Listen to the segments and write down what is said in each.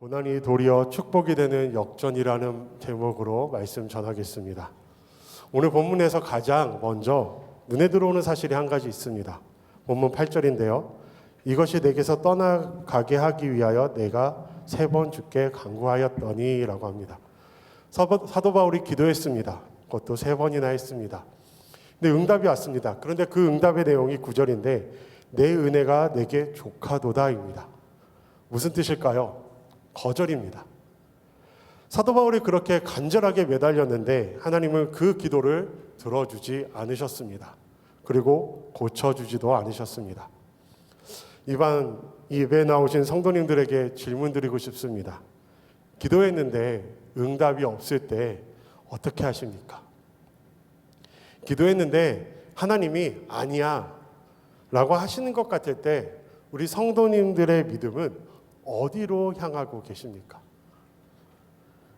고난이 도리어 축복이 되는 역전이라는 제목으로 말씀 전하겠습니다. 오늘 본문에서 가장 먼저 눈에 들어오는 사실이 한 가지 있습니다. 본문 8절인데요. 이것이 내게서 떠나가게 하기 위하여 내가 3번 주께 간구하였더니 라고 합니다. 사도 바울이 기도했습니다. 그것도 3번이나 했습니다. 근데 응답이 왔습니다. 그런데 그 응답의 내용이 9절인데 내 은혜가 내게 족하도다입니다. 무슨 뜻일까요? 거절입니다. 사도 바울이 그렇게 간절하게 매달렸는데 하나님은 그 기도를 들어주지 않으셨습니다. 그리고 고쳐주지도 않으셨습니다. 이번 예배에 나오신 성도님들에게 질문 드리고 싶습니다. 기도했는데 응답이 없을 때 어떻게 하십니까? 기도했는데 하나님이 아니야 라고 하시는 것 같을 때 우리 성도님들의 믿음은 어디로 향하고 계십니까?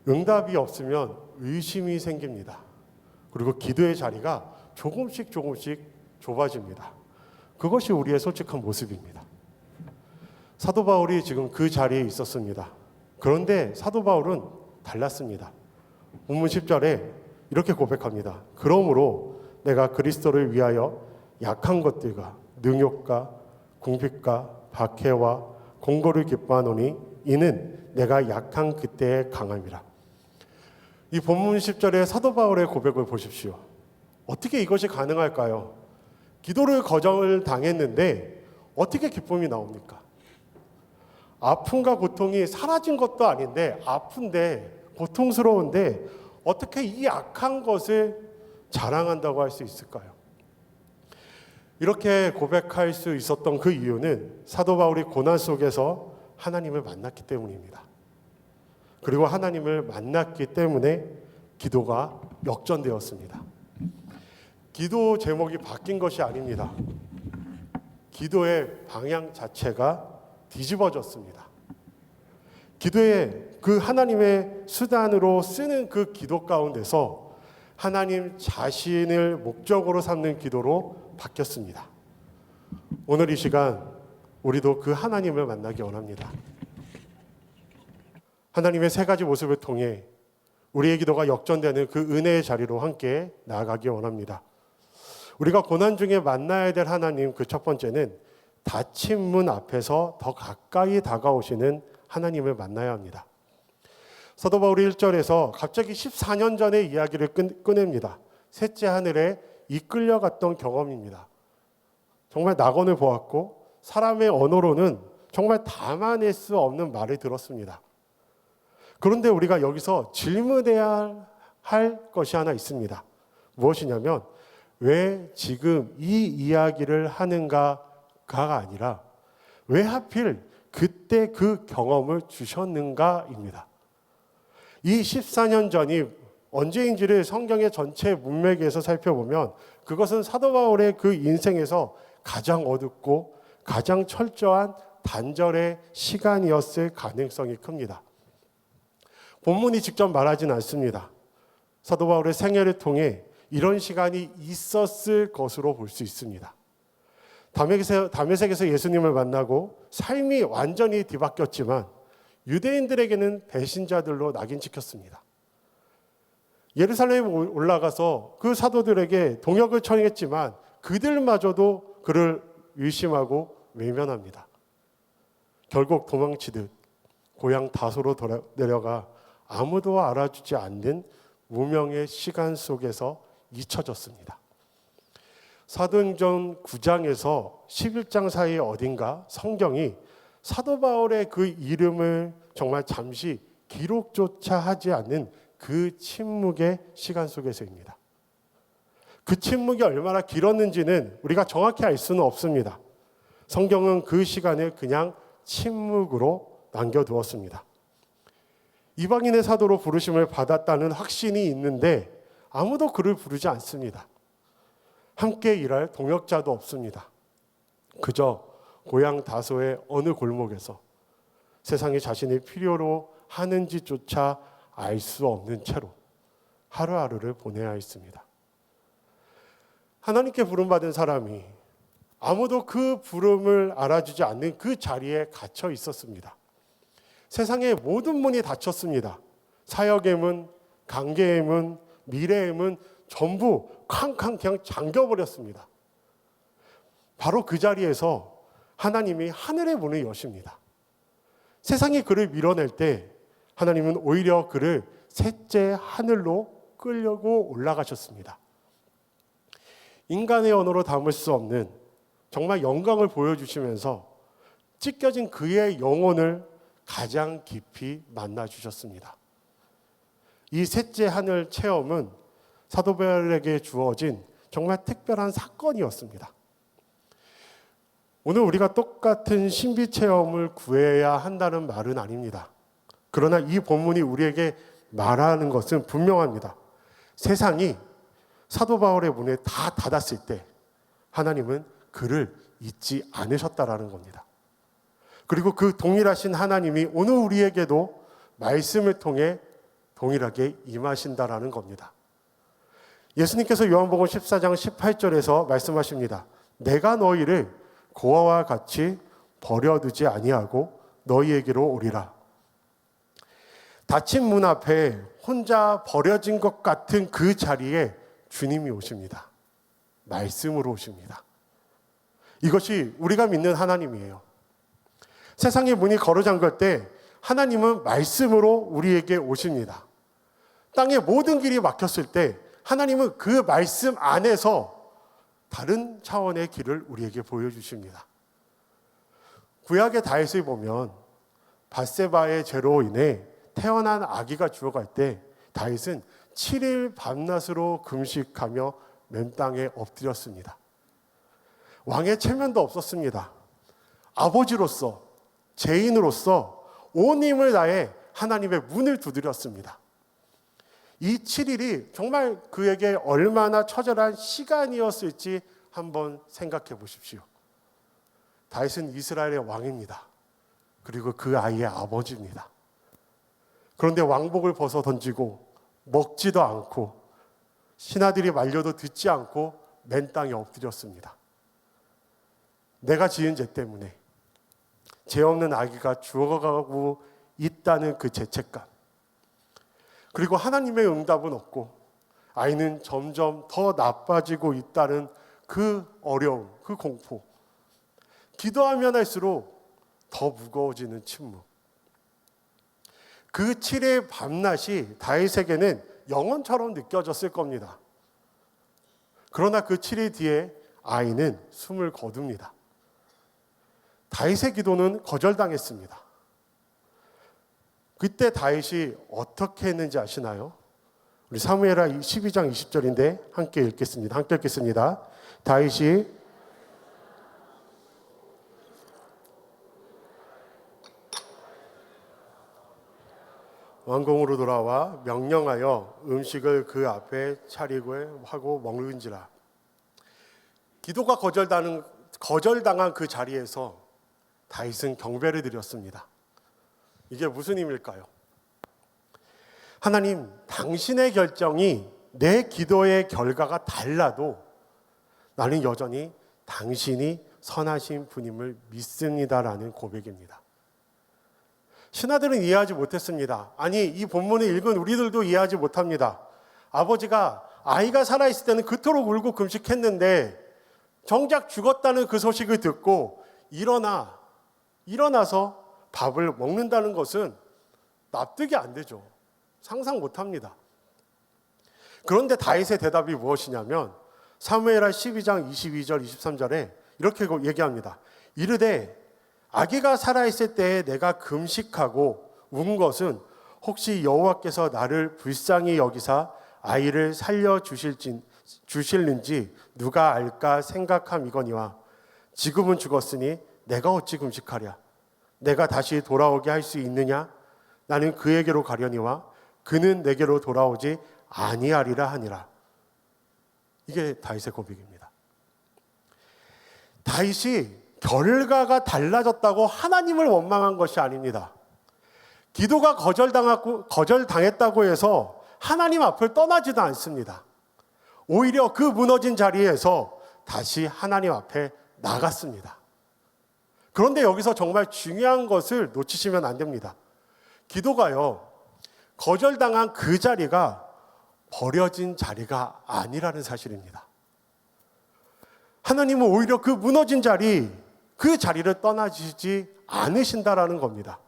응답이 없으면 의심이 생깁니다. 그리고 기도의 자리가 조금씩 좁아집니다. 그것이 우리의 솔직한 모습입니다. 사도 바울이 지금 그 자리에 있었습니다. 그런데 사도 바울은 달랐습니다. 본문 10절에 이렇게 고백합니다. 그러므로 내가 그리스도를 위하여 약한 것들과 능욕과 궁핍과 박해와 공고를 기뻐하노니 이는 내가 약한 그때에 강함이라. 이 본문 10절의 사도 바울의 고백을 보십시오. 어떻게 이것이 가능할까요? 기도를 거절 당했는데 어떻게 기쁨이 나옵니까? 아픔과 고통이 사라진 것도 아닌데 아픈데 고통스러운데 어떻게 이 악한 것을 자랑한다고 할 수 있을까요? 이렇게 고백할 수 있었던 그 이유는 사도 바울이 고난 속에서 하나님을 만났기 때문입니다. 그리고 하나님을 만났기 때문에 기도가 역전되었습니다. 기도 제목이 바뀐 것이 아닙니다. 기도의 방향 자체가 뒤집어졌습니다. 기도의 그 하나님의 수단으로 쓰는 그 기도 가운데서 하나님 자신을 목적으로 삼는 기도로 바뀌었습니다. 오늘 이 시간 우리도 그 하나님을 만나기 원합니다. 하나님의 3가지 모습을 통해 우리의 기도가 역전되는 그 은혜의 자리로 함께 나아가기 원합니다. 우리가 고난 중에 만나야 될 하나님, 그 첫 번째는 닫힌 문 앞에서 더 가까이 다가오시는 하나님을 만나야 합니다. 사도 바울이 1절에서 갑자기 14년 전의 이야기를 꺼냅니다. 셋째 하늘에 이끌려갔던 경험입니다. 정말 낙원을 보았고 사람의 언어로는 정말 담아낼 수 없는 말을 들었습니다. 그런데 우리가 여기서 질문해야 할 것이 하나 있습니다. 무엇이냐면 왜 지금 이 이야기를 하는가가 아니라 왜 하필 그때 그 경험을 주셨는가입니다. 이 14년 전이 언제인지를 성경의 전체 문맥에서 살펴보면 그것은 사도 바울의 그 인생에서 가장 어둡고 가장 철저한 단절의 시간이었을 가능성이 큽니다. 본문이 직접 말하진 않습니다. 사도 바울의 생애를 통해 이런 시간이 있었을 것으로 볼 수 있습니다. 다메섹에서 예수님을 만나고 삶이 완전히 뒤바뀌었지만 유대인들에게는 배신자들로 낙인 찍혔습니다. 예루살렘에 올라가서 그 사도들에게 동역을 청했지만 그들마저도 그를 의심하고 외면합니다. 결국 도망치듯 고향 다소로 내려가 아무도 알아주지 않는 무명의 시간 속에서 잊혀졌습니다. 사도행전 9장에서 11장 사이 어딘가 성경이 사도 바울의 그 이름을 정말 잠시 기록조차 하지 않는 그 침묵의 시간 속에서입니다. 그 침묵이 얼마나 길었는지는 우리가 정확히 알 수는 없습니다. 성경은 그 시간을 그냥 침묵으로 남겨두었습니다. 이방인의 사도로 부르심을 받았다는 확신이 있는데 아무도 그를 부르지 않습니다. 함께 일할 동역자도 없습니다. 그저 고향 다소의 어느 골목에서 세상이 자신이 필요로 하는지조차 알 수 없는 채로 하루하루를 보내야 했습니다. 하나님께 부름받은 사람이 아무도 그 부름을 알아주지 않는 그 자리에 갇혀 있었습니다. 세상의 모든 문이 닫혔습니다. 사역의 문, 관계의 문, 미래의 문 전부 쾅쾅 그냥 잠겨버렸습니다. 바로 그 자리에서 하나님이 하늘의 문을 여십니다. 세상이 그를 밀어낼 때 하나님은 오히려 그를 셋째 하늘로 끌려고 올라가셨습니다. 인간의 언어로 담을 수 없는 정말 영광을 보여주시면서 찢겨진 그의 영혼을 가장 깊이 만나주셨습니다. 이 셋째 하늘 체험은 사도 바울에게 주어진 정말 특별한 사건이었습니다. 오늘 우리가 똑같은 신비 체험을 구해야 한다는 말은 아닙니다. 그러나 이 본문이 우리에게 말하는 것은 분명합니다. 세상이 사도 바울의 문에 다 닫았을 때 하나님은 그를 잊지 않으셨다라는 겁니다. 그리고 그 동일하신 하나님이 오늘 우리에게도 말씀을 통해 동일하게 임하신다라는 겁니다. 예수님께서 요한복음 14장 18절에서 말씀하십니다. 내가 너희를 고아와 같이 버려두지 아니하고 너희에게로 오리라. 닫힌 문 앞에 혼자 버려진 것 같은 그 자리에 주님이 오십니다. 말씀으로 오십니다. 이것이 우리가 믿는 하나님이에요. 세상의 문이 걸어잠글 때 하나님은 말씀으로 우리에게 오십니다. 땅의 모든 길이 막혔을 때 하나님은 그 말씀 안에서 다른 차원의 길을 우리에게 보여주십니다. 구약의 다윗을 보면 밧세바의 죄로 인해 태어난 아기가 죽어갈 때 다윗은 7일 밤낮으로 금식하며 맨땅에 엎드렸습니다. 왕의 체면도 없었습니다. 아버지로서, 죄인으로서 온 힘을 다해 하나님의 문을 두드렸습니다. 이 7일이 정말 그에게 얼마나 처절한 시간이었을지 한번 생각해 보십시오. 다윗은 이스라엘의 왕입니다. 그리고 그 아이의 아버지입니다. 그런데 왕복을 벗어 던지고 먹지도 않고 신하들이 말려도 듣지 않고 맨 땅에 엎드렸습니다. 내가 지은 죄 때문에 죄 없는 아기가 죽어가고 있다는 그 죄책감, 그리고 하나님의 응답은 없고 아이는 점점 더 나빠지고 있다는 그 어려움, 그 공포, 기도하면 할수록 더 무거워지는 침묵. 그 7의 밤낮이 다윗에게는 영원처럼 느껴졌을 겁니다. 그러나 그 7일 뒤에 아이는 숨을 거둡니다. 다윗의 기도는 거절당했습니다. 그때 다윗이 어떻게 했는지 아시나요? 우리 사무엘하 12장 20절인데 함께 읽겠습니다. 함께 읽겠습니다. 다윗이 왕궁으로 돌아와 명령하여 음식을 그 앞에 차리고 하고 먹는지라. 기도가 거절당한 그 자리에서 다윗은 경배를 드렸습니다. 이게 무슨 의미일까요? 하나님, 당신의 결정이 내 기도의 결과가 달라도 나는 여전히 당신이 선하신 분임을 믿습니다라는 고백입니다. 신하들은 이해하지 못했습니다. 아니, 이 본문을 읽은 우리들도 이해하지 못합니다. 아버지가 아이가 살아있을 때는 그토록 울고 금식했는데 정작 죽었다는 그 소식을 듣고 일어나서 밥을 먹는다는 것은 납득이 안 되죠. 상상 못합니다. 그런데 다윗의 대답이 무엇이냐면 사무엘하 12장 22절 23절에 이렇게 얘기합니다. 이르되 아기가 살아있을 때에 내가 금식하고 운 것은 혹시 여호와께서 나를 불쌍히 여기사 아이를 살려주실는지 누가 알까 생각함이거니와 지금은 죽었으니 내가 어찌 금식하랴. 내가 다시 돌아오게 할 수 있느냐? 나는 그에게로 가려니와 그는 내게로 돌아오지 아니하리라 하니라. 이게 다윗의 고백입니다. 다윗이 결과가 달라졌다고 하나님을 원망한 것이 아닙니다. 기도가 거절당했다고 해서 하나님 앞을 떠나지도 않습니다. 오히려 그 무너진 자리에서 다시 하나님 앞에 나갔습니다. 그런데 여기서 정말 중요한 것을 놓치시면 안 됩니다. 기도가요, 거절당한 그 자리가 버려진 자리가 아니라는 사실입니다. 하나님은 오히려 그 무너진 자리, 그 자리를 떠나시지 않으신다라는 겁니다.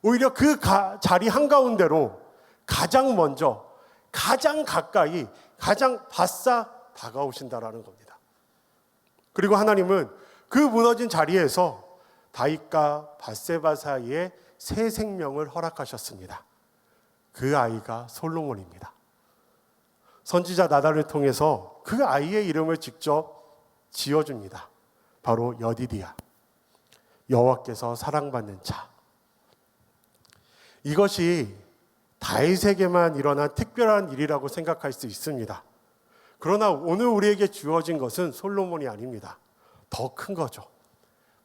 오히려 그 자리 한가운데로 가장 먼저, 가장 가까이, 가장 바싹 다가오신다라는 겁니다. 그리고 하나님은 그 무너진 자리에서 다윗과 밧세바 사이에 새 생명을 허락하셨습니다. 그 아이가 솔로몬입니다. 선지자 나단을 통해서 그 아이의 이름을 직접 지어줍니다. 바로 여디디야, 여호와께서 사랑받는 자. 이것이 다윗에게만 일어난 특별한 일이라고 생각할 수 있습니다. 그러나 오늘 우리에게 주어진 것은 솔로몬이 아닙니다. 더 큰 거죠.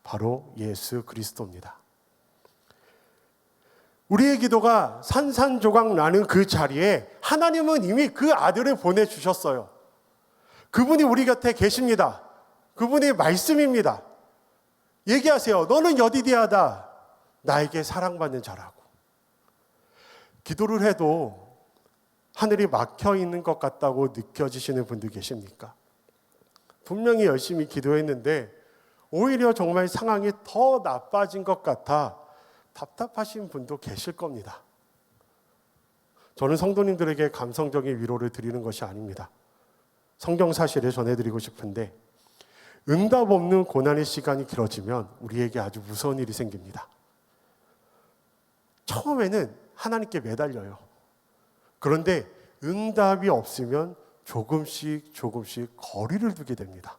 바로 예수 그리스도입니다. 우리의 기도가 산산조각 나는 그 자리에 하나님은 이미 그 아들을 보내주셨어요. 그분이 우리 곁에 계십니다. 그분이 말씀입니다. 얘기하세요. 너는 여디디아다. 나에게 사랑받는 자라고. 기도를 해도 하늘이 막혀 있는 것 같다고 느껴지시는 분들 계십니까? 분명히 열심히 기도했는데 오히려 정말 상황이 더 나빠진 것 같아 답답하신 분도 계실 겁니다. 저는 성도님들에게 감성적인 위로를 드리는 것이 아닙니다. 성경 사실을 전해드리고 싶은데, 응답 없는 고난의 시간이 길어지면 우리에게 아주 무서운 일이 생깁니다. 처음에는 하나님께 매달려요. 그런데 응답이 없으면 조금씩 거리를 두게 됩니다.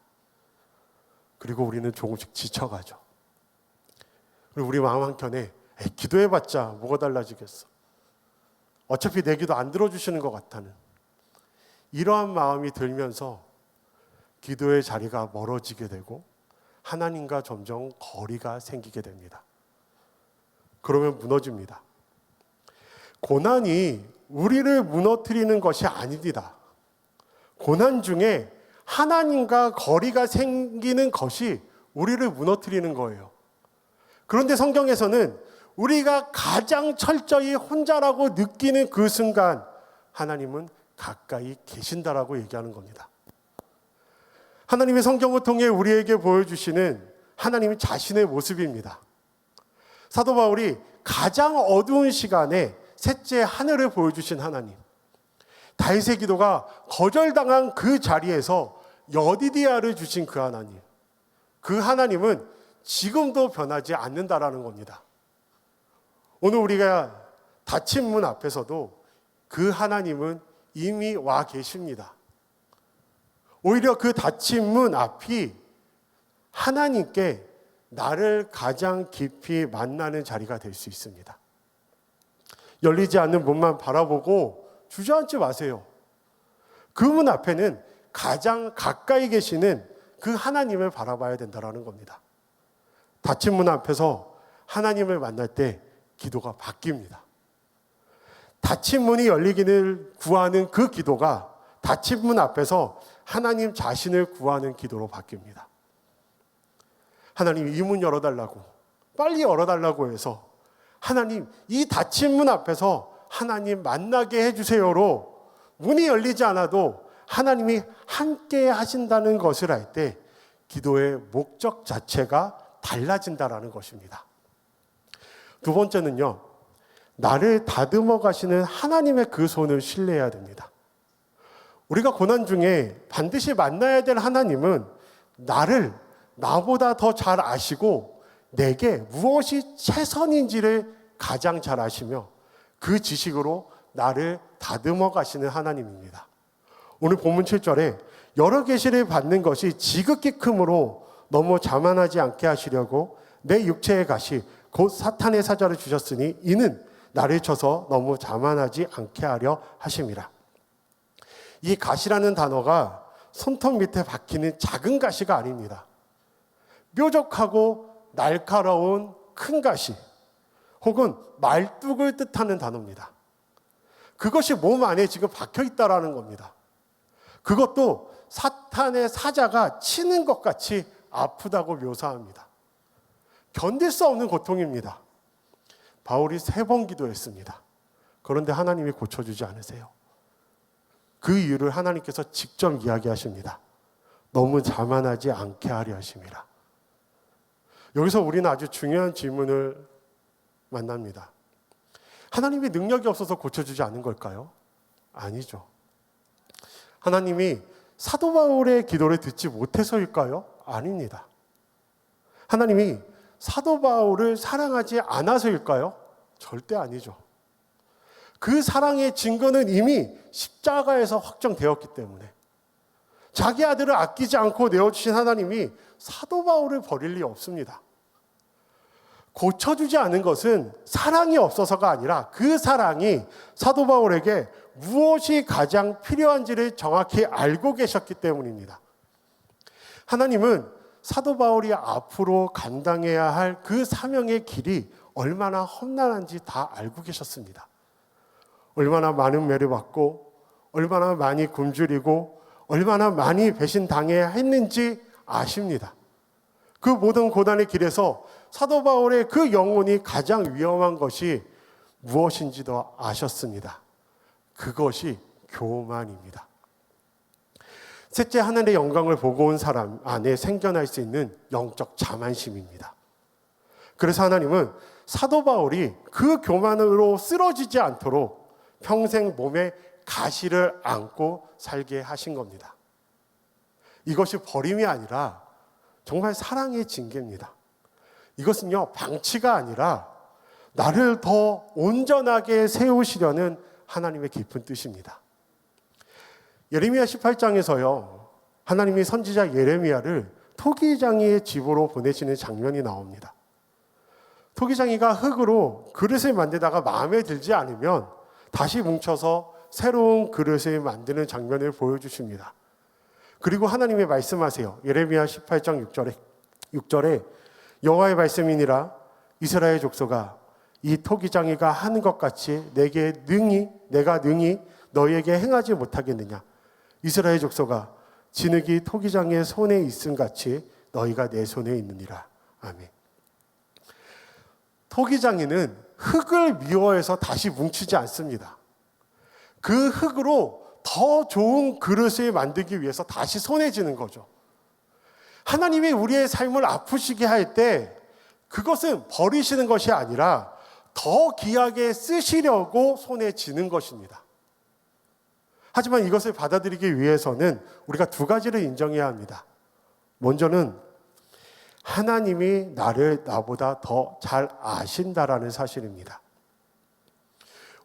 그리고 우리는 조금씩 지쳐가죠. 그리고 우리 마음 한켠에 기도해봤자 뭐가 달라지겠어. 어차피 내 기도 안 들어주시는 것 같다는 이러한 마음이 들면서 기도의 자리가 멀어지게 되고 하나님과 점점 거리가 생기게 됩니다. 그러면 무너집니다. 고난이 우리를 무너뜨리는 것이 아닙니다. 고난 중에 하나님과 거리가 생기는 것이 우리를 무너뜨리는 거예요. 그런데 성경에서는 우리가 가장 철저히 혼자라고 느끼는 그 순간 하나님은 가까이 계신다라고 얘기하는 겁니다. 하나님의 성경을 통해 우리에게 보여주시는 하나님 자신의 모습입니다. 사도 바울이 가장 어두운 시간에 셋째 하늘을 보여주신 하나님, 다윗의 기도가 거절당한 그 자리에서 여디디아를 주신 그 하나님, 그 하나님은 지금도 변하지 않는다라는 겁니다. 오늘 우리가 닫힌 문 앞에서도 그 하나님은 이미 와 계십니다. 오히려 그 닫힌 문 앞이 하나님께 나를 가장 깊이 만나는 자리가 될 수 있습니다. 열리지 않는 문만 바라보고 주저앉지 마세요. 그 문 앞에는 가장 가까이 계시는 그 하나님을 바라봐야 된다는 겁니다. 닫힌 문 앞에서 하나님을 만날 때 기도가 바뀝니다. 닫힌 문이 열리기를 구하는 그 기도가 닫힌 문 앞에서 하나님 자신을 구하는 기도로 바뀝니다. 하나님 이 문 열어달라고, 빨리 열어달라고 해서 하나님 이 닫힌 문 앞에서 하나님 만나게 해주세요로 문이 열리지 않아도 하나님이 함께 하신다는 것을 알 때 기도의 목적 자체가 달라진다라는 것입니다. 두 번째는요, 나를 다듬어 가시는 하나님의 그 손을 신뢰해야 됩니다. 우리가 고난 중에 반드시 만나야 될 하나님은 나를 나보다 더 잘 아시고 내게 무엇이 최선인지를 가장 잘 아시며 그 지식으로 나를 다듬어 가시는 하나님입니다. 오늘 본문 7절에 여러 계시를 받는 것이 지극히 크므로 너무 자만하지 않게 하시려고 내 육체의 가시 곧 사탄의 사자를 주셨으니 이는 나를 쳐서 너무 자만하지 않게 하려 하심이라. 이 가시라는 단어가 손톱 밑에 박히는 작은 가시가 아닙니다. 뾰족하고 날카로운 큰 가시 혹은 말뚝을 뜻하는 단어입니다. 그것이 몸 안에 지금 박혀 있다라는 겁니다. 그것도 사탄의 사자가 치는 것 같이 아프다고 묘사합니다. 견딜 수 없는 고통입니다. 바울이 3번 기도했습니다. 그런데 하나님이 고쳐주지 않으세요. 그 이유를 하나님께서 직접 이야기하십니다. 너무 자만하지 않게 하려 하심이라. 여기서 우리는 아주 중요한 질문을 만납니다. 하나님이 능력이 없어서 고쳐주지 않은 걸까요? 아니죠. 하나님이 사도 바울의 기도를 듣지 못해서일까요? 아닙니다. 하나님이 사도 바울을 사랑하지 않아서일까요? 절대 아니죠. 그 사랑의 증거는 이미 십자가에서 확정되었기 때문에 자기 아들을 아끼지 않고 내어주신 하나님이 사도 바울을 버릴 리 없습니다. 고쳐주지 않은 것은 사랑이 없어서가 아니라 그 사랑이 사도 바울에게 무엇이 가장 필요한지를 정확히 알고 계셨기 때문입니다. 하나님은 사도 바울이 앞으로 감당해야 할 그 사명의 길이 얼마나 험난한지 다 알고 계셨습니다. 얼마나 많은 매를 받고 얼마나 많이 굶주리고 얼마나 많이 배신당해야 했는지 아십니다. 그 모든 고난의 길에서 사도 바울의 그 영혼이 가장 위험한 것이 무엇인지도 아셨습니다. 그것이 교만입니다. 셋째, 하늘의 영광을 보고 온 사람 안에 생겨날 수 있는 영적 자만심입니다. 그래서 하나님은 사도 바울이 그 교만으로 쓰러지지 않도록 평생 몸에 가시를 안고 살게 하신 겁니다. 이것이 버림이 아니라 정말 사랑의 징계입니다. 이것은요, 방치가 아니라 나를 더 온전하게 세우시려는 하나님의 깊은 뜻입니다. 예레미야 18장에서요, 하나님이 선지자 예레미야를 토기장이의 집으로 보내시는 장면이 나옵니다. 토기장이가 흙으로 그릇을 만들다가 마음에 들지 않으면 다시 뭉쳐서 새로운 그릇을 만드는 장면을 보여주십니다. 그리고 하나님이 말씀하세요. 예레미야 18장 6절에 여호와의 말씀이니라 이스라엘 족속아 이 토기장이가 하는 것 같이 내가 능히 너희에게 행하지 못하겠느냐. 이스라엘 족속아 진흙이 토기장이의 손에 있음 같이 너희가 내 손에 있느니라. 아멘. 토기장이는 흙을 미워해서 다시 뭉치지 않습니다. 그 흙으로 더 좋은 그릇을 만들기 위해서 다시 손에 쥐는 거죠. 하나님이 우리의 삶을 아프시게 할 때 그것은 버리시는 것이 아니라 더 귀하게 쓰시려고 손에 쥐는 것입니다. 하지만 이것을 받아들이기 위해서는 우리가 2가지를 인정해야 합니다. 먼저는 하나님이 나를 나보다 더 잘 아신다라는 사실입니다.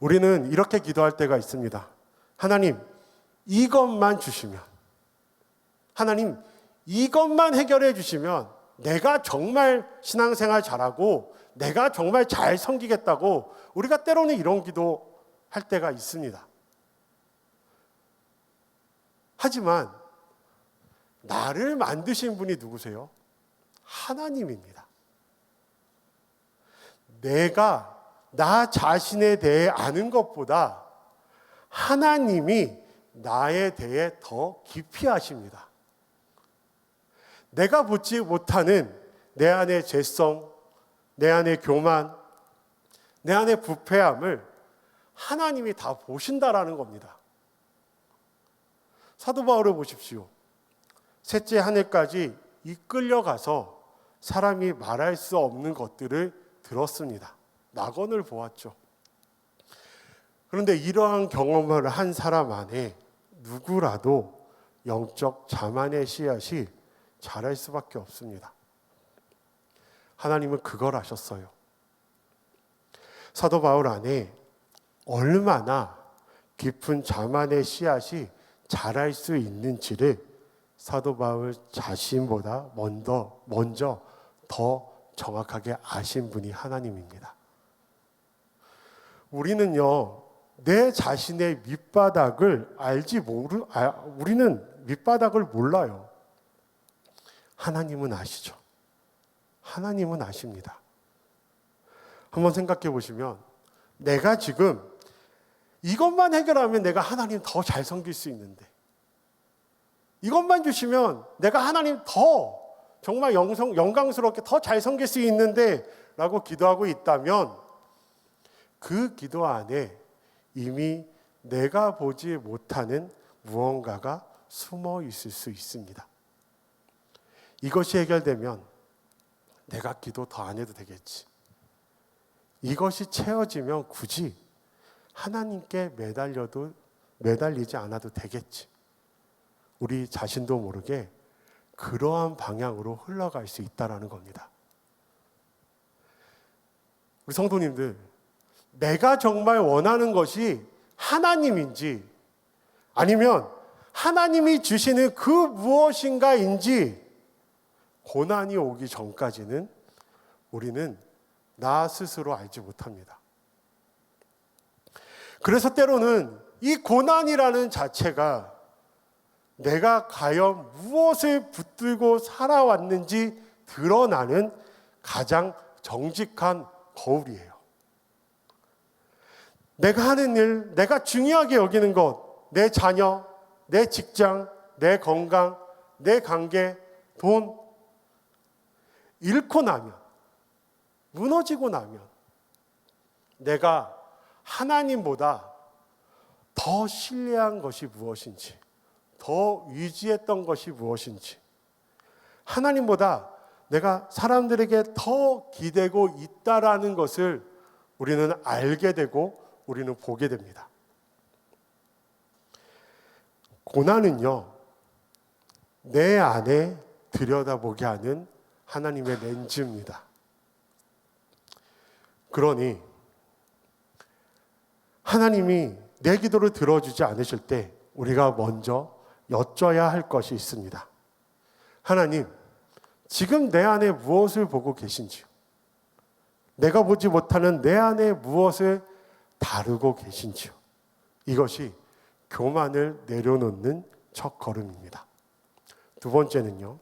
우리는 이렇게 기도할 때가 있습니다. 하나님, 이것만 주시면, 하나님, 이것만 해결해 주시면 내가 정말 신앙생활 잘하고 내가 정말 잘 섬기겠다고 우리가 때로는 이런 기도 할 때가 있습니다. 하지만 나를 만드신 분이 누구세요? 하나님입니다. 내가 나 자신에 대해 아는 것보다 하나님이 나에 대해 더 깊이 아십니다. 내가 보지 못하는 내 안의 죄성, 내 안의 교만, 내 안의 부패함을 하나님이 다 보신다라는 겁니다. 사도 바울을 보십시오. 셋째 하늘까지 이끌려가서 사람이 말할 수 없는 것들을 들었습니다. 낙원을 보았죠. 그런데 이러한 경험을 한 사람 안에 누구라도 영적 자만의 씨앗이 자랄 수밖에 없습니다. 하나님은 그걸 아셨어요. 사도 바울 안에 얼마나 깊은 자만의 씨앗이 자랄 수 있는지를 사도 바울 자신보다 먼저 더 정확하게 아신 분이 하나님입니다. 우리는요, 내 자신의 밑바닥을 우리는 밑바닥을 몰라요. 하나님은 아시죠. 하나님은 아십니다. 한번 생각해 보시면 내가 지금 이것만 해결하면 내가 하나님 더 잘 섬길 수 있는데, 이것만 주시면 내가 하나님 더 정말 영광스럽게 더 잘 섬길 수 있는데 라고 기도하고 있다면 그 기도 안에 이미 내가 보지 못하는 무언가가 숨어 있을 수 있습니다. 이것이 해결되면 내가 기도 더 안 해도 되겠지. 이것이 채워지면 굳이 하나님께 매달리지 않아도 되겠지. 우리 자신도 모르게 그러한 방향으로 흘러갈 수 있다는 겁니다. 우리 성도님들, 내가 정말 원하는 것이 하나님인지 아니면 하나님이 주시는 그 무엇인가인지 고난이 오기 전까지는 우리는 나 스스로 알지 못합니다. 그래서 때로는 이 고난이라는 자체가 내가 과연 무엇을 붙들고 살아왔는지 드러나는 가장 정직한 거울이에요. 내가 하는 일, 내가 중요하게 여기는 것, 내 자녀, 내 직장, 내 건강, 내 관계, 돈, 잃고 나면, 무너지고 나면 내가 하나님보다 더 신뢰한 것이 무엇인지, 더 의지했던 것이 무엇인지, 하나님보다 내가 사람들에게 더 기대고 있다라는 것을 우리는 알게 되고 우리는 보게 됩니다. 고난은요, 내 안에 들여다보게 하는 하나님의 렌즈입니다. 그러니 하나님이 내 기도를 들어주지 않으실 때 우리가 먼저 여쭤야 할 것이 있습니다. 하나님, 지금 내 안에 무엇을 보고 계신지요? 내가 보지 못하는 내 안에 무엇을 다루고 계신지요? 이것이 교만을 내려놓는 첫 걸음입니다. 두 번째는요,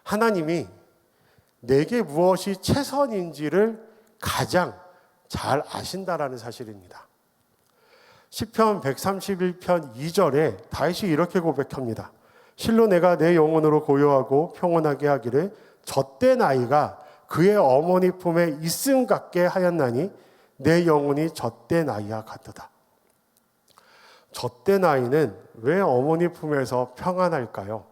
하나님이 내게 무엇이 최선인지를 가장 잘 아신다라는 사실입니다. 시편 131편 2절에 다윗이 이렇게 고백합니다. 실로 내가 내 영혼으로 고요하고 평온하게 하기를 젖된 아이가 그의 어머니 품에 있음 같게 하였나니 내 영혼이 젖된 아이와 같도다. 젖된 아이는 왜 어머니 품에서 평안할까요?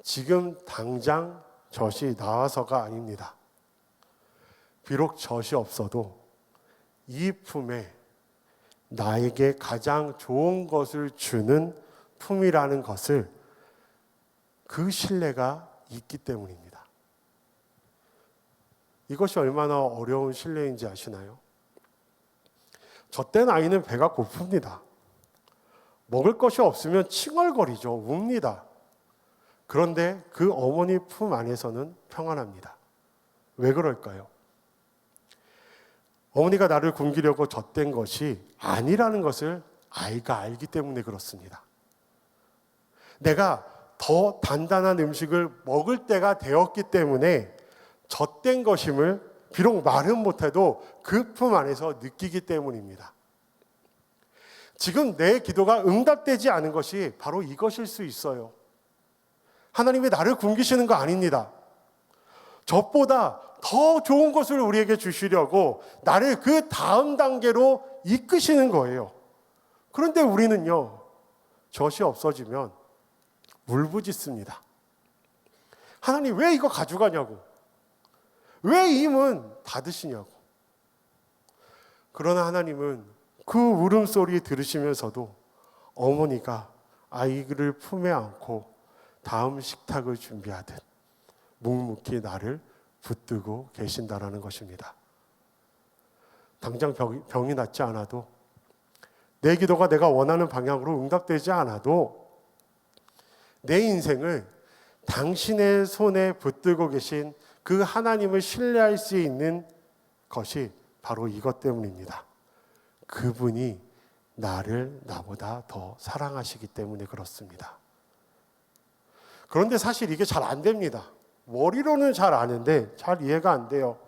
지금 당장 젖이 나와서가 아닙니다. 비록 젖이 없어도 이 품에 나에게 가장 좋은 것을 주는 품이라는 것을, 그 신뢰가 있기 때문입니다. 이것이 얼마나 어려운 신뢰인지 아시나요? 젖된 아이는 배가 고픕니다. 먹을 것이 없으면 칭얼거리죠. 웁니다. 그런데 그 어머니 품 안에서는 평안합니다. 왜 그럴까요? 어머니가 나를 굶기려고 젖댄 것이 아니라는 것을 아이가 알기 때문에 그렇습니다. 내가 더 단단한 음식을 먹을 때가 되었기 때문에 젖댄 것임을 비록 말은 못해도 그 품 안에서 느끼기 때문입니다. 지금 내 기도가 응답되지 않은 것이 바로 이것일 수 있어요. 하나님이 나를 굶기시는 거 아닙니다. 젖보다 더 좋은 것을 우리에게 주시려고 나를 그 다음 단계로 이끄시는 거예요. 그런데 우리는요, 젖이 없어지면 울부짖습니다. 하나님 왜 이거 가져가냐고, 왜 이 문 닫으시냐고. 그러나 하나님은 그 울음소리 들으시면서도 어머니가 아이를 품에 안고 다음 식탁을 준비하듯 묵묵히 나를 붙들고 계신다라는 것입니다. 당장 병이 낫지 않아도, 내 기도가 내가 원하는 방향으로 응답되지 않아도 내 인생을 당신의 손에 붙들고 계신 그 하나님을 신뢰할 수 있는 것이 바로 이것 때문입니다. 그분이 나를 나보다 더 사랑하시기 때문에 그렇습니다. 그런데 사실 이게 잘 안 됩니다. 머리로는 잘 아는데 잘 이해가 안 돼요.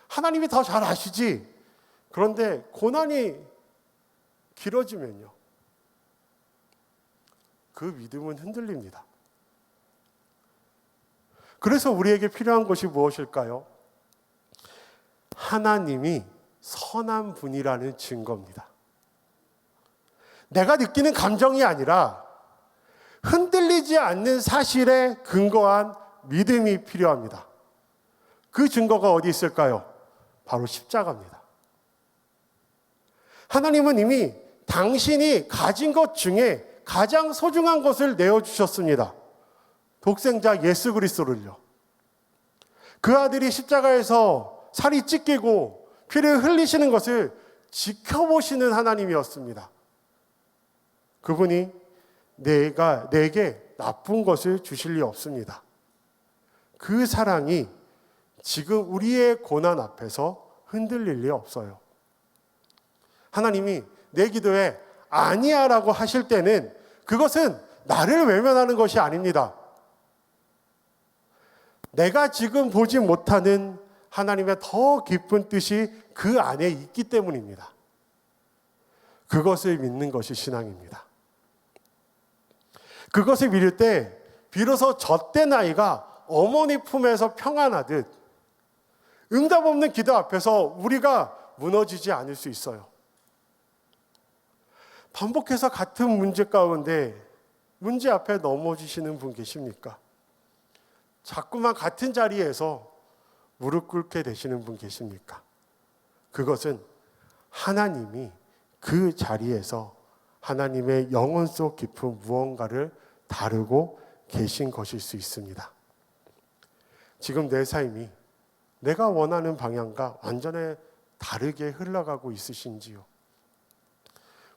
하나님이 더 잘 아시지. 그런데 고난이 길어지면요, 그 믿음은 흔들립니다. 그래서 우리에게 필요한 것이 무엇일까요? 하나님이 선한 분이라는 증거입니다. 내가 느끼는 감정이 아니라 흔들리지 않는 사실에 근거한 믿음이 필요합니다. 그 증거가 어디 있을까요? 바로 십자가입니다. 하나님은 이미 당신이 가진 것 중에 가장 소중한 것을 내어주셨습니다. 독생자 예수 그리스도를요. 그 아들이 십자가에서 살이 찢기고 피를 흘리시는 것을 지켜보시는 하나님이었습니다. 그분이 내게 나쁜 것을 주실 리 없습니다. 그 사랑이 지금 우리의 고난 앞에서 흔들릴 리 없어요. 하나님이 내 기도에 아니야 라고 하실 때는 그것은 나를 외면하는 것이 아닙니다. 내가 지금 보지 못하는 하나님의 더 깊은 뜻이 그 안에 있기 때문입니다. 그것을 믿는 것이 신앙입니다. 그것을 믿을 때 비로소 젖된 아이가 어머니 품에서 평안하듯 응답 없는 기도 앞에서 우리가 무너지지 않을 수 있어요. 반복해서 같은 문제 가운데 문제 앞에 넘어지시는 분 계십니까? 자꾸만 같은 자리에서 무릎 꿇게 되시는 분 계십니까? 그것은 하나님이 그 자리에서 하나님의 영혼 속 깊은 무언가를 다루고 계신 것일 수 있습니다. 지금 내 삶이 내가 원하는 방향과 완전히 다르게 흘러가고 있으신지요?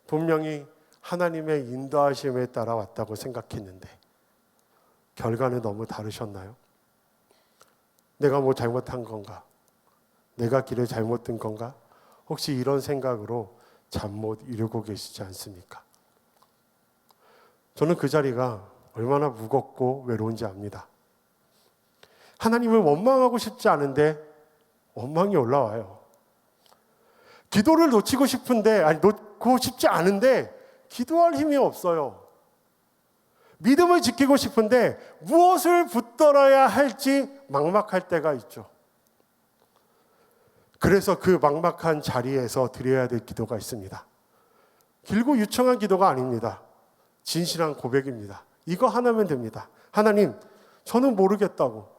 분명히 하나님의 인도하심에 따라 왔다고 생각했는데 결과는 너무 다르셨나요? 내가 뭐 잘못한 건가? 내가 길을 잘못 든 건가? 혹시 이런 생각으로 잠 못 이루고 계시지 않습니까? 저는 그 자리가 얼마나 무겁고 외로운지 압니다. 하나님을 원망하고 싶지 않은데 원망이 올라와요. 기도를 놓치고 놓고 싶지 않은데 기도할 힘이 없어요. 믿음을 지키고 싶은데 무엇을 붙들어야 할지 막막할 때가 있죠. 그래서 그 막막한 자리에서 드려야 될 기도가 있습니다. 길고 유청한 기도가 아닙니다. 진실한 고백입니다. 이거 하나면 됩니다. 하나님, 저는 모르겠다고.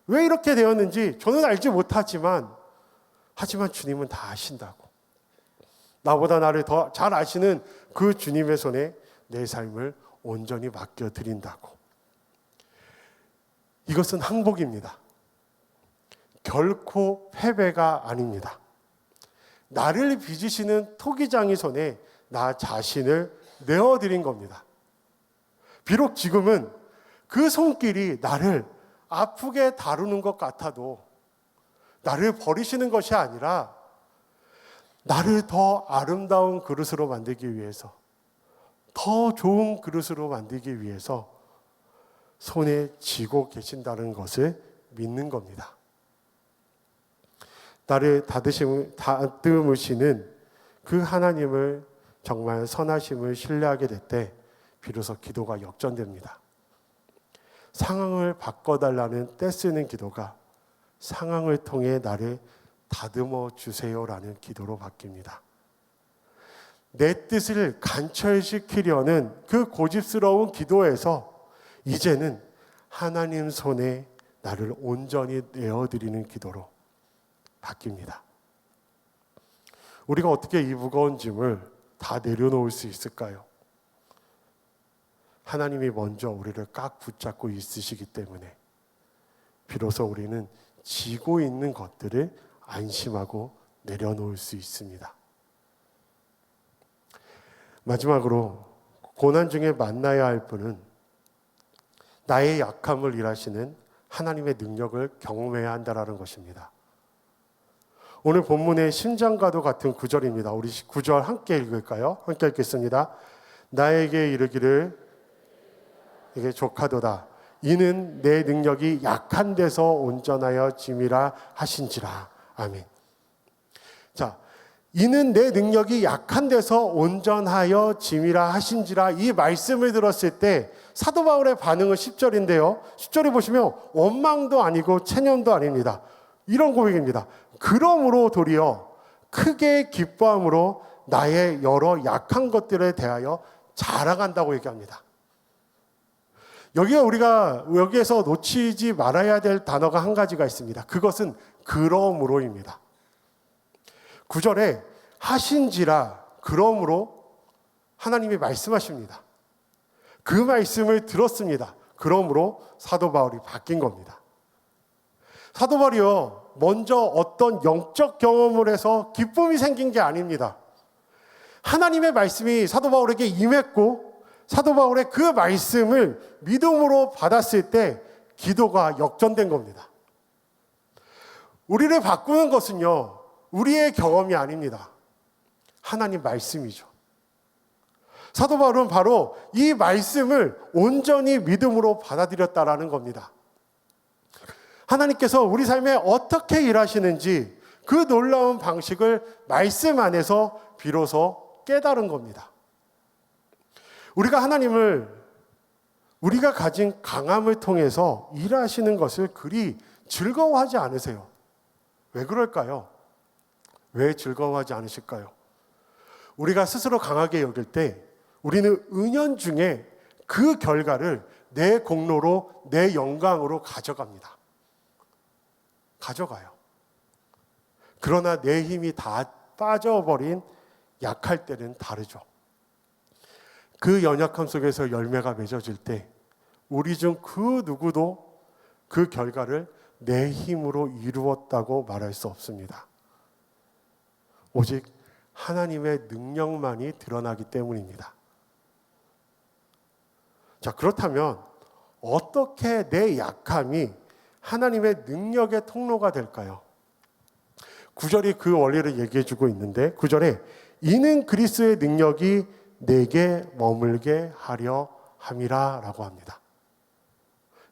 왜 이렇게 되었는지 저는 알지 못하지만 하지만 주님은 다 아신다고. 나보다 나를 더 잘 아시는 그 주님의 손에 내 삶을 온전히 맡겨드린다고. 이것은 항복입니다. 결코 패배가 아닙니다. 나를 빚으시는 토기장이 손에 나 자신을 내어드린 겁니다. 비록 지금은 그 손길이 나를 아프게 다루는 것 같아도 나를 버리시는 것이 아니라 나를 더 아름다운 그릇으로 만들기 위해서, 더 좋은 그릇으로 만들기 위해서 손에 쥐고 계신다는 것을 믿는 겁니다. 나를 다듬으시는 그 하나님을 정말 선하심을 신뢰하게 될 때 비로소 기도가 역전됩니다. 상황을 바꿔달라는 떼쓰는 기도가 상황을 통해 나를 다듬어 주세요라는 기도로 바뀝니다. 내 뜻을 관철시키려는 그 고집스러운 기도에서 이제는 하나님 손에 나를 온전히 내어드리는 기도로 바뀝니다. 우리가 어떻게 이 무거운 짐을 다 내려놓을 수 있을까요? 하나님이 먼저 우리를 꽉 붙잡고 있으시기 때문에 비로소 우리는 지고 있는 것들을 안심하고 내려놓을 수 있습니다. 마지막으로 고난 중에 만나야 할 분은 나의 약함을 일하시는 하나님의 능력을 경험해야 한다는 것입니다. 오늘 본문의 심장과도 같은 구절입니다. 우리 9절 함께 읽을까요? 함께 읽겠습니다. 나에게 이르기를 이게 족하도다. 이는 내 능력이 약한 데서 온전하여 짐이라 하신지라. 아멘. 자, 이는 내 능력이 약한 데서 온전하여 짐이라 하신지라. 이 말씀을 들었을 때 사도 바울의 반응은 10절인데요. 10절에 보시면 원망도 아니고 체념도 아닙니다. 이런 고백입니다. 그러므로 도리어 크게 기뻐함으로 나의 여러 약한 것들에 대하여 자랑한다고 얘기합니다. 우리가 여기에서 놓치지 말아야 될 단어가 한 가지가 있습니다. 그것은 그러므로입니다. 9절에 하신지라 그러므로 하나님이 말씀하십니다. 그 말씀을 들었습니다. 그러므로 사도 바울이 바뀐 겁니다. 사도 바울이요, 먼저 어떤 영적 경험을 해서 기쁨이 생긴 게 아닙니다. 하나님의 말씀이 사도 바울에게 임했고 사도 바울의 그 말씀을 믿음으로 받았을 때 기도가 역전된 겁니다. 우리를 바꾸는 것은요, 우리의 경험이 아닙니다. 하나님 말씀이죠. 사도 바울은 바로 이 말씀을 온전히 믿음으로 받아들였다라는 겁니다. 하나님께서 우리 삶에 어떻게 일하시는지 그 놀라운 방식을 말씀 안에서 비로소 깨달은 겁니다. 우리가 하나님을 우리가 가진 강함을 통해서 일하시는 것을 그리 즐거워하지 않으세요. 왜 그럴까요? 왜 즐거워하지 않으실까요? 우리가 스스로 강하게 여길 때 우리는 은연중에 그 결과를 내 공로로 내 영광으로 가져갑니다. 가져가요. 그러나 내 힘이 다 빠져버린 약할 때는 다르죠. 그 연약함 속에서 열매가 맺어질 때 우리 중 그 누구도 그 결과를 내 힘으로 이루었다고 말할 수 없습니다. 오직 하나님의 능력만이 드러나기 때문입니다. 자, 그렇다면 어떻게 내 약함이 하나님의 능력의 통로가 될까요? 9절이 그 원리를 얘기해주고 있는데 9절에 이는 그리스도의 능력이 내게 머물게 하려 함이라 라고 합니다.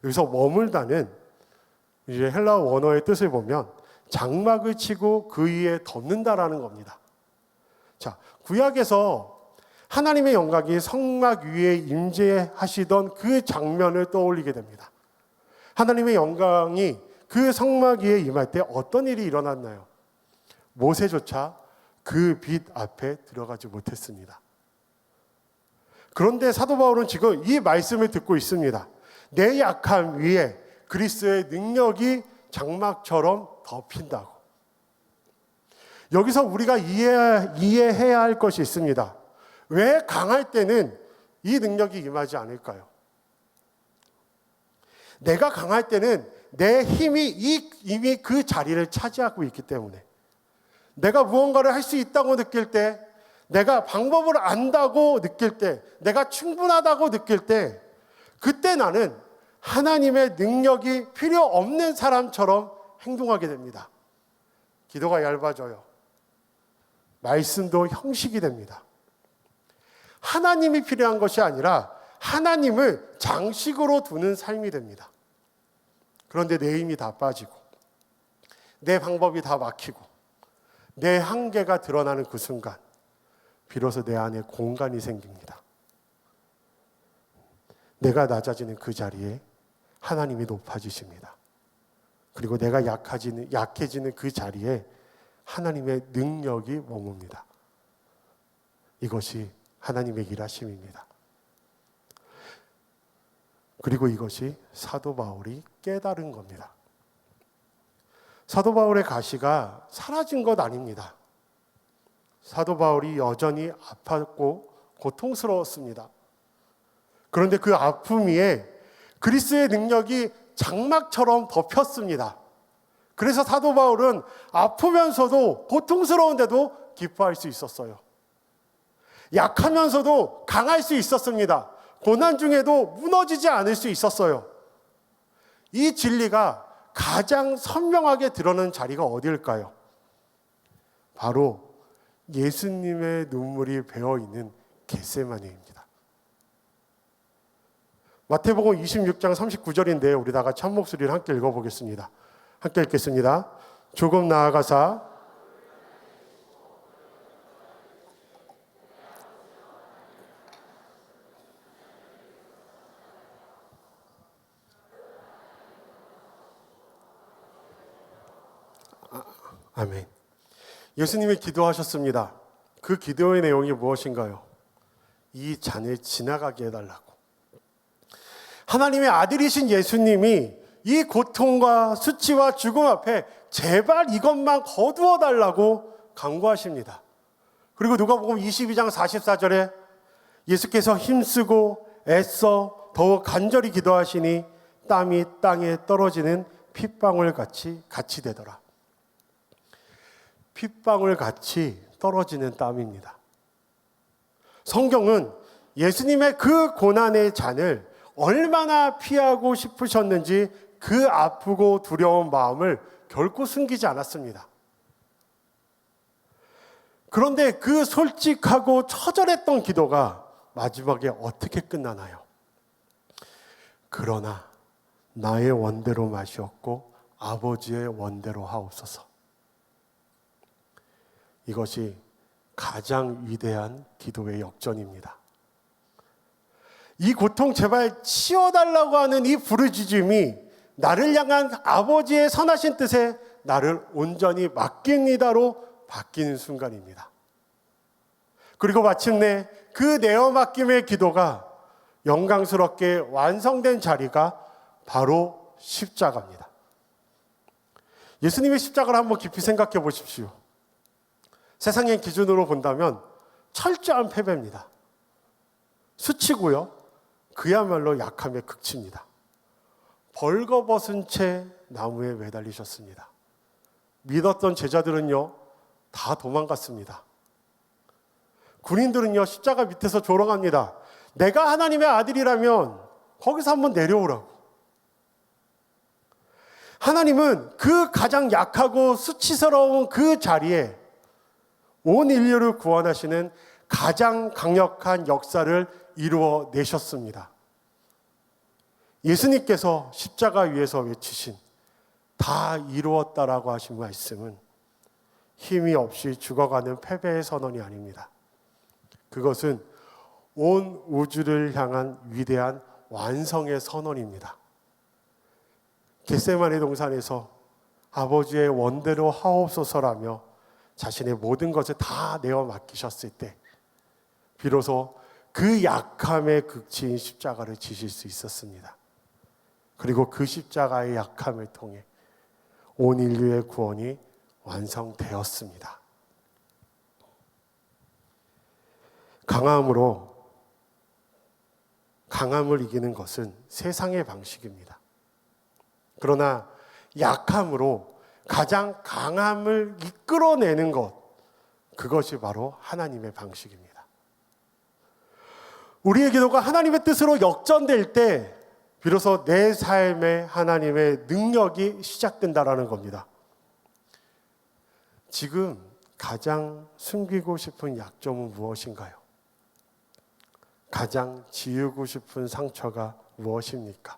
여기서 머물다는 이제 헬라어 원어의 뜻을 보면 장막을 치고 그 위에 덮는다라는 겁니다. 자, 구약에서 하나님의 영광이 성막 위에 임재하시던 그 장면을 떠올리게 됩니다. 하나님의 영광이 그 성막 위에 임할 때 어떤 일이 일어났나요? 모세조차 그 빛 앞에 들어가지 못했습니다. 그런데 사도 바울은 지금 이 말씀을 듣고 있습니다. 내 약함 위에 그리스도의 능력이 장막처럼 덮인다고. 여기서 우리가 이해해야 할 것이 있습니다. 왜 강할 때는 이 능력이 임하지 않을까요? 내가 강할 때는 내 힘이 이미 그 자리를 차지하고 있기 때문에 내가 무언가를 할 수 있다고 느낄 때, 내가 방법을 안다고 느낄 때, 내가 충분하다고 느낄 때, 그때 나는 하나님의 능력이 필요 없는 사람처럼 행동하게 됩니다. 기도가 얇아져요. 말씀도 형식이 됩니다. 하나님이 필요한 것이 아니라 하나님을 장식으로 두는 삶이 됩니다. 그런데 내 힘이 다 빠지고 내 방법이 다 막히고 내 한계가 드러나는 그 순간 비로소 내 안에 공간이 생깁니다. 내가 낮아지는 그 자리에 하나님이 높아지십니다. 그리고 내가 약해지는 그 자리에 하나님의 능력이 머뭅니다. 이것이 하나님의 일하심입니다. 그리고 이것이 사도 바울이 깨달은 겁니다. 사도 바울의 가시가 사라진 것 아닙니다. 사도 바울이 여전히 아팠고 고통스러웠습니다. 그런데 그 아픔 위에 그리스도의 능력이 장막처럼 덮였습니다. 그래서 사도 바울은 아프면서도 고통스러운데도 기뻐할 수 있었어요. 약하면서도 강할 수 있었습니다. 고난 중에도 무너지지 않을 수 있었어요. 이 진리가 가장 선명하게 드러나는 자리가 어디일까요? 바로 예수님의 눈물이 배어있는 겟세마네입니다. 마태복음 26장 39절인데 우리 다 같이 한 목소리를 함께 읽어보겠습니다. 함께 읽겠습니다. 조금 나아가사 아멘. 예수님이 기도하셨습니다. 그 기도의 내용이 무엇인가요? 이 잔을 지나가게 해달라고. 하나님의 아들이신 예수님이 이 고통과 수치와 죽음 앞에 제발 이것만 거두어 달라고 간구하십니다. 그리고 누가복음 22장 44절에 예수께서 힘쓰고 애써 더욱 간절히 기도하시니 땀이 땅에 떨어지는 핏방울 같이 되더라. 핏방울 같이 떨어지는 땀입니다. 성경은 예수님의 그 고난의 잔을 얼마나 피하고 싶으셨는지 그 아프고 두려운 마음을 결코 숨기지 않았습니다. 그런데 그 솔직하고 처절했던 기도가 마지막에 어떻게 끝나나요? 그러나 나의 원대로 마시옵고 아버지의 원대로 하옵소서. 이것이 가장 위대한 기도의 역전입니다. 이 고통 제발 치워달라고 하는 이 부르짖음이 나를 향한 아버지의 선하신 뜻에 나를 온전히 맡깁니다로 바뀌는 순간입니다. 그리고 마침내 그 내어 맡김의 기도가 영광스럽게 완성된 자리가 바로 십자가입니다. 예수님의 십자가를 한번 깊이 생각해 보십시오. 세상의 기준으로 본다면 철저한 패배입니다. 수치고요. 그야말로 약함의 극치입니다. 벌거벗은 채 나무에 매달리셨습니다. 믿었던 제자들은요, 다 도망갔습니다. 군인들은요, 십자가 밑에서 조롱합니다. 내가 하나님의 아들이라면 거기서 한번 내려오라고. 하나님은 그 가장 약하고 수치스러운 그 자리에 온 인류를 구원하시는 가장 강력한 역사를 이루어 내셨습니다. 예수님께서 십자가 위에서 외치신 다 이루었다라고 하신 말씀은 힘이 없이 죽어가는 패배의 선언이 아닙니다. 그것은 온 우주를 향한 위대한 완성의 선언입니다. 겟세마네 동산에서 아버지의 원대로 하옵소서라며 자신의 모든 것을 다 내어 맡기셨을 때 비로소 그 약함의 극치인 십자가를 지실 수 있었습니다. 그리고 그 십자가의 약함을 통해 온 인류의 구원이 완성되었습니다. 강함을 이기는 것은 세상의 방식입니다. 그러나 약함으로 가장 강함을 이끌어내는 것, 그것이 바로 하나님의 방식입니다. 우리의 기도가 하나님의 뜻으로 역전될 때 비로소 내 삶에 하나님의 능력이 시작된다라는 겁니다. 지금 가장 숨기고 싶은 약점은 무엇인가요? 가장 지우고 싶은 상처가 무엇입니까?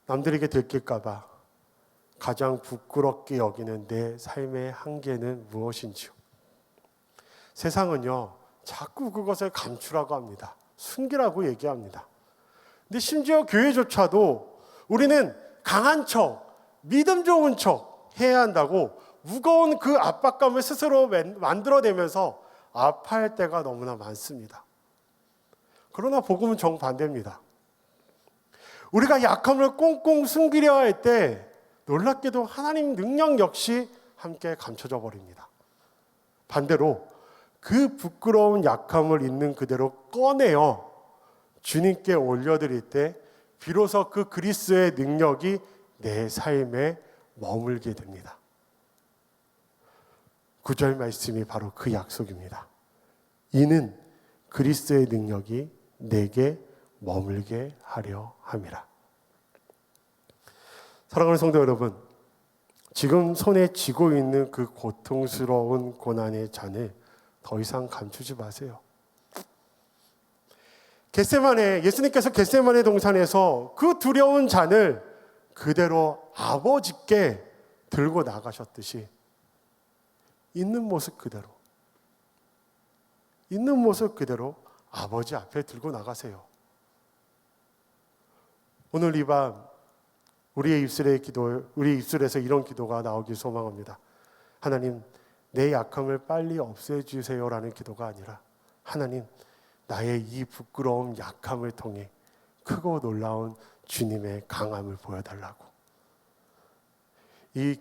남들에게 들킬까 봐 가장 부끄럽게 여기는 내 삶의 한계는 무엇인지요? 세상은요, 자꾸 그것을 감추라고 합니다. 숨기라고 얘기합니다. 근데 심지어 교회조차도 우리는 강한 척, 믿음 좋은 척 해야 한다고 무거운 그 압박감을 스스로 만들어내면서 아파할 때가 너무나 많습니다. 그러나 복음은 정반대입니다. 우리가 약함을 꽁꽁 숨기려 할 때 놀랍게도 하나님 능력 역시 함께 감춰져 버립니다. 반대로 그 부끄러운 약함을 있는 그대로 꺼내어 주님께 올려드릴 때 비로소 그 그리스도의 능력이 내 삶에 머물게 됩니다. 9절 말씀이 바로 그 약속입니다. 이는 그리스도의 능력이 내게 머물게 하려 함이라. 사랑하는 성도 여러분, 지금 손에 쥐고 있는 그 고통스러운 고난의 잔을 더 이상 감추지 마세요. 예수님께서 겟세마네 동산에서 그 두려운 잔을 그대로 아버지께 들고 나가셨듯이 있는 모습 그대로 아버지 앞에 들고 나가세요. 오늘 이 밤 우리 입술에서 이런 기도가 나오길 소망합니다. 하나님, 내 약함을 빨리 없애주세요라는 기도가 아니라, 하나님, 나의 이 부끄러운 약함을 통해 크고 놀라운 주님의 강함을 보여달라고. 이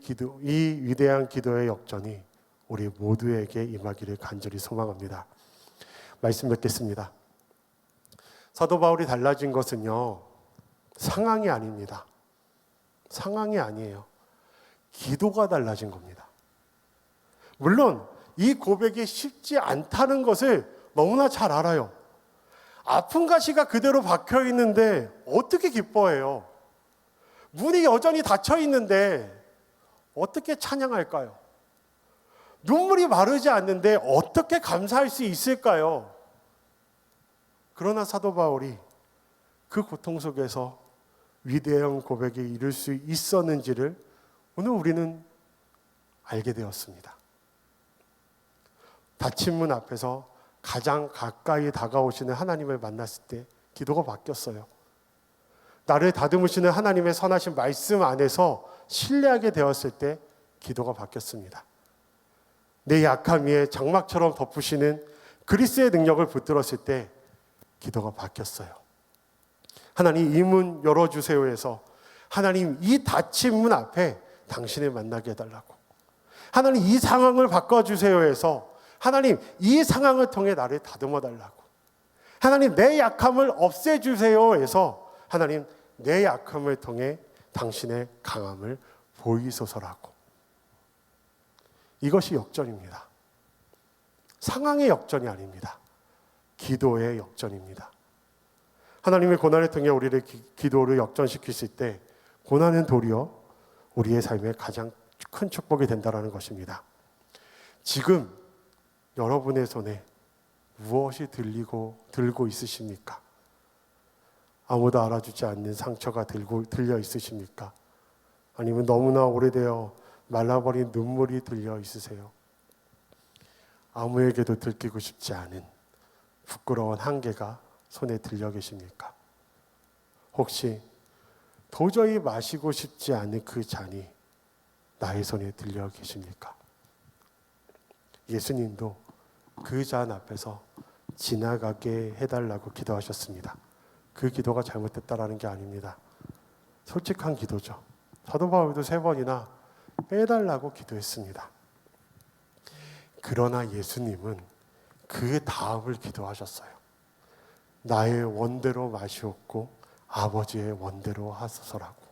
위대한 기도의 역전이 우리 모두에게 임하기를 간절히 소망합니다. 말씀 뵙겠습니다. 사도 바울이 달라진 것은요, 상황이 아닙니다. 상황이 아니에요. 기도가 달라진 겁니다. 물론 이 고백이 쉽지 않다는 것을 너무나 잘 알아요. 아픈 가시가 그대로 박혀 있는데 어떻게 기뻐해요? 문이 여전히 닫혀 있는데 어떻게 찬양할까요? 눈물이 마르지 않는데 어떻게 감사할 수 있을까요? 그러나 사도 바울이 그 고통 속에서 위대한 고백에 이를 수 있었는지를 오늘 우리는 알게 되었습니다. 닫힌 문 앞에서 가장 가까이 다가오시는 하나님을 만났을 때 기도가 바뀌었어요. 나를 다듬으시는 하나님의 선하신 말씀 안에서 신뢰하게 되었을 때 기도가 바뀌었습니다. 내 약함 위에 장막처럼 덮으시는 그리스의 능력을 붙들었을 때 기도가 바뀌었어요. 하나님, 이 문 열어주세요 해서, 하나님, 이 닫힌 문 앞에 당신을 만나게 해달라고. 하나님, 이 상황을 바꿔주세요 해서, 하나님, 이 상황을 통해 나를 다듬어 달라고. 하나님, 내 약함을 없애주세요 해서, 하나님, 내 약함을 통해 당신의 강함을 보이소서라고. 이것이 역전입니다. 상황의 역전이 아닙니다. 기도의 역전입니다. 하나님의 고난을 통해 우리를 기도를 역전시키실 때 고난은 도리어 우리의 삶의 가장 큰 축복이 된다는 것입니다. 지금 여러분의 손에 무엇이 들고 있으십니까? 아무도 알아주지 않는 상처가 들려 있으십니까? 아니면 너무나 오래되어 말라버린 눈물이 들려 있으세요? 아무에게도 들키고 싶지 않은 부끄러운 한계가 손에 들려 계십니까? 혹시 도저히 마시고 싶지 않은 그 잔이 나의 손에 들려 계십니까? 예수님도 그 잔 앞에서 지나가게 해달라고 기도하셨습니다. 그 기도가 잘못됐다라는 게 아닙니다. 솔직한 기도죠. 사도 바울도 3번이나 빼달라고 기도했습니다. 그러나 예수님은 그 다음을 기도하셨어요. 나의 원대로 마시옵고 아버지의 원대로 하소서라고.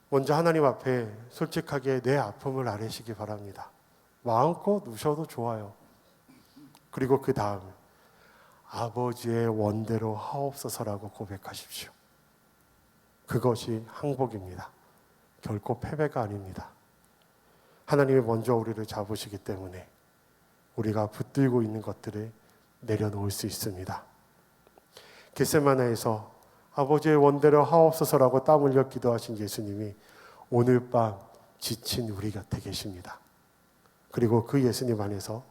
먼저 하나님 앞에 솔직하게 내 아픔을 아뢰시기 바랍니다. 마음껏 우셔도 좋아요. 그리고 그 다음 아버지의 원대로 하옵소서라고 고백하십시오. 그것이 항복입니다. 결코 패배가 아닙니다. 하나님이 먼저 우리를 잡으시기 때문에 우리가 붙들고 있는 것들을 내려놓을 수 있습니다. 겟세마네에서 아버지의 원대로 하옵소서라고 땀 흘려 기도하신 예수님이 오늘 밤 지친 우리 곁에 계십니다. 그리고 그 예수님 안에서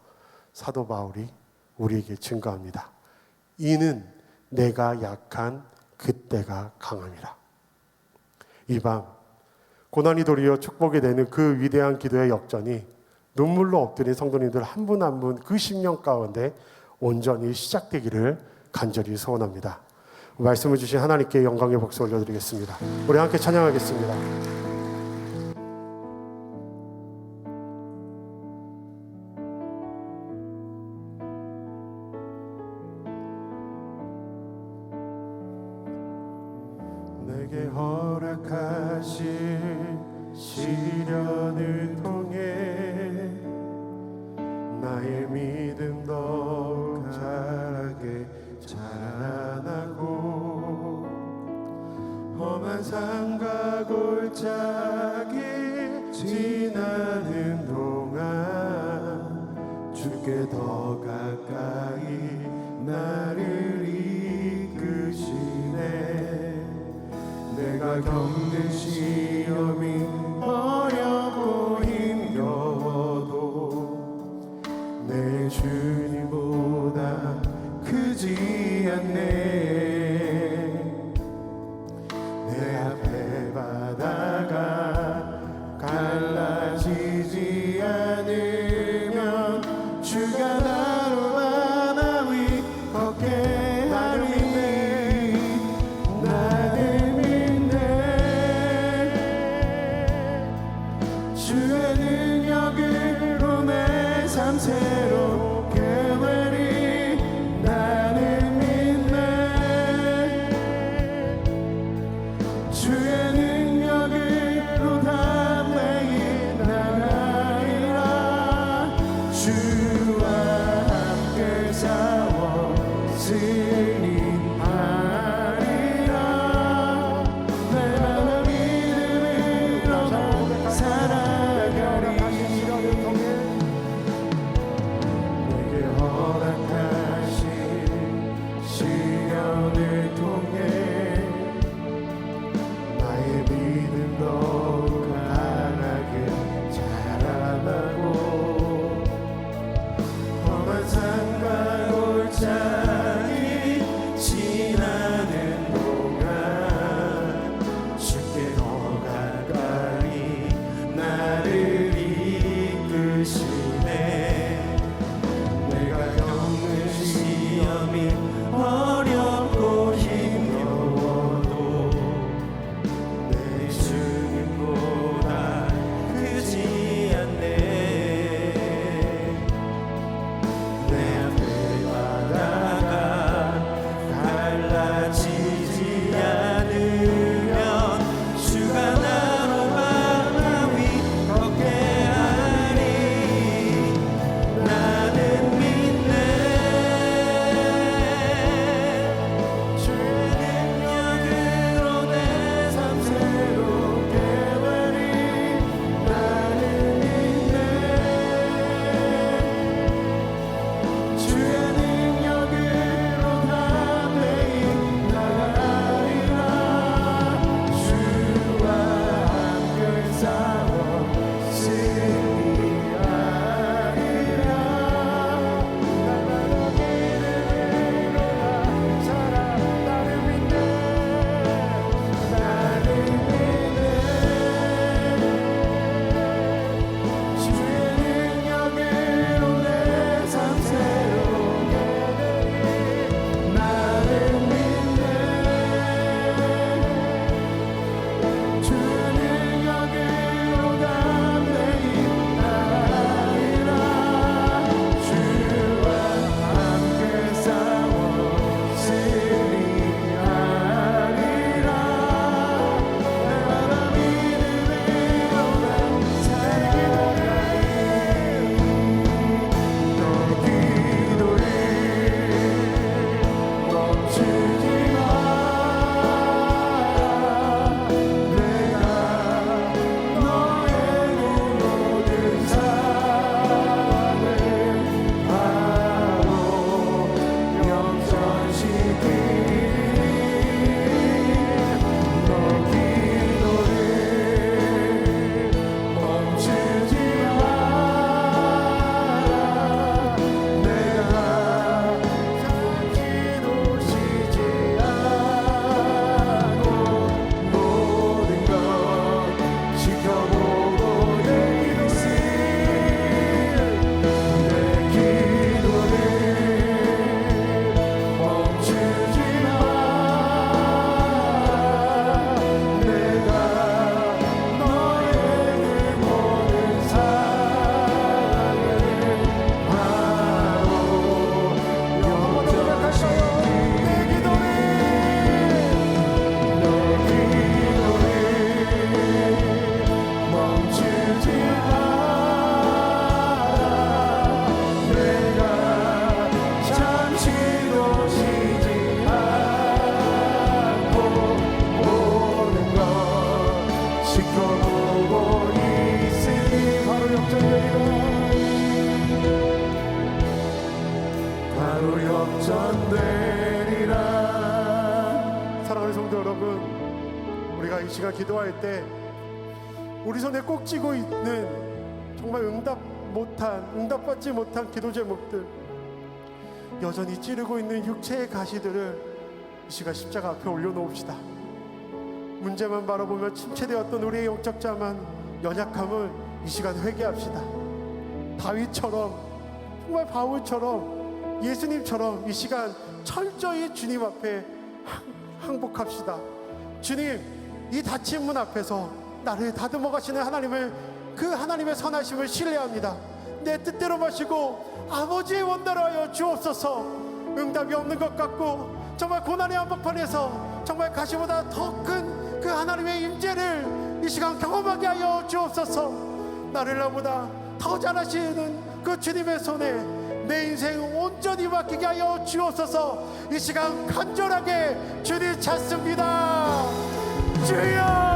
사도 바울이 우리에게 증거합니다. 이는 내가 약한 그때가 강함이라. 이 밤 고난이 도리어 축복이 되는 그 위대한 기도의 역전이 눈물로 엎드린 성도님들 한 분 한 분 그 심령 가운데 온전히 시작되기를 간절히 소원합니다. 말씀을 주신 하나님께 영광의 박수 올려드리겠습니다. 우리 함께 찬양하겠습니다. 내게 허락하신 시련을 통해 나의 믿음 더욱 자라게 자라나고 험한 산과 골짜기 지나는 동안 주께 더 가까이 나를 이끄시네. 내가 겪는 시험이 어렵고 힘겨워도 내 주님보다 크지 않네. 내 새롭게 되리 나는 믿네. 주의 능력으로 담대히 나가리라. 주와 함께 싸웠으니 하리라. 날마다 믿음으로 살아가리. 내게 허락하신 시련을 통해 나의 믿음 더욱 강하게 자라나고 험한 산과 골짜기 지나는 동안 주께 더 가까이 나를 이끄시네. 내가 겪는 시험이 어렵고 힘겨워도 내 주님보다 크지 않네. 내 앞에 바다가 갈라지지 않으면 주가 나로 바다 위 걷게 하리. 나는 믿네. 주의 능력으로 내 삶 새롭게 되리 나는 믿네. 주의 능력으로 담대히 나가리라. 주와 함께 싸웠으니 하리라. 날마다 믿음으로 살아 나를 믿네. 나를 믿네. 주의 능력으로 내 삶 새롭게 되리 나를 믿네. 주의 능력으로 담대히 나가리라. 주와 함께 싸웠으니 하리라. 날마다 믿음으로 살아가리. 너 기도해 멈추지 마. 내가 너의 모든 삶을 바로 역전시키리. 너 기도해 멈추지 마. 내가 잠시도 쉬지 않고 모든 것 지켜보고 있으리. 내 기도를 멈추지 마. 내가 너의 모든 사랑을 바로 역전시키리. 내 기도를 멈추지 마. 내가 잠시도 쉬지 않고 모든 것 지켜보고 있으니 바로 역전되리라. 바로 역전되리라. 사랑하는 성도 여러분, 우리가 이 시간 기도할 때 우리 손에 꼭 쥐고 있는 정말 응답받지 못한 기도 제목들, 여전히 찌르고 있는 육체의 가시들을 이 시간 십자가 앞에 올려놓읍시다. 문제만 바라보며 침체되었던 우리의 영적 자만 연약함을 이 시간 회개합시다. 다윗처럼, 정말 바울처럼, 예수님처럼 이 시간 철저히 주님 앞에 항복합시다. 주님, 이 닫힌 문 앞에서 나를 다듬어 가시는 하나님을, 그 하나님의 선하심을 신뢰합니다. 내 뜻대로 마시고 아버지의 원대로 하여 주옵소서. 응답이 없는 것 같고 정말 고난의 한복판에서 정말 가시보다 더 큰 그 하나님의 임재를 이 시간 경험하게 하여 주옵소서. 나를 나보다 더 잘하시는 그 주님의 손에 내 인생 온전히 맡기게 하여 주옵소서. 이 시간 간절하게 주님 찾습니다. 주여.